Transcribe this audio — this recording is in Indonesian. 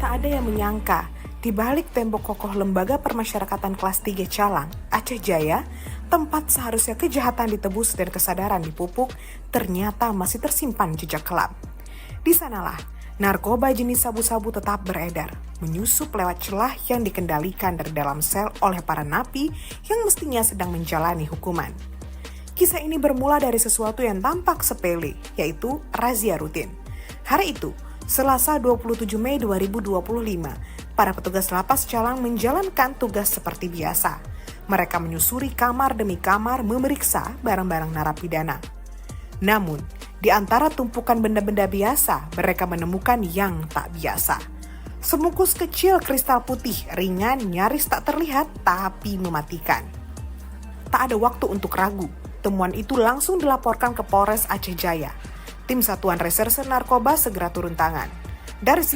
Tak ada yang menyangka, di balik tembok kokoh Lembaga Permasyarakatan Kelas 3 Calang, Aceh Jaya, tempat seharusnya kejahatan ditebus dan kesadaran dipupuk, ternyata masih tersimpan jejak kelam. Di sanalah, narkoba jenis sabu-sabu tetap beredar, menyusup lewat celah yang dikendalikan dari dalam sel oleh para napi yang mestinya sedang menjalani hukuman. Kisah ini bermula dari sesuatu yang tampak sepele, yaitu razia rutin. Hari itu, Selasa 27 Mei 2025, para petugas lapas Calang menjalankan tugas seperti biasa. Mereka menyusuri kamar demi kamar memeriksa barang-barang narapidana. Namun, di antara tumpukan benda-benda biasa, mereka menemukan yang tak biasa. Semungkus kecil kristal putih, ringan, nyaris tak terlihat, tapi mematikan. Tak ada waktu untuk ragu, temuan itu langsung dilaporkan ke Polres Aceh Jaya. Tim Satuan Reserse Narkoba segera turun tangan. Dari sini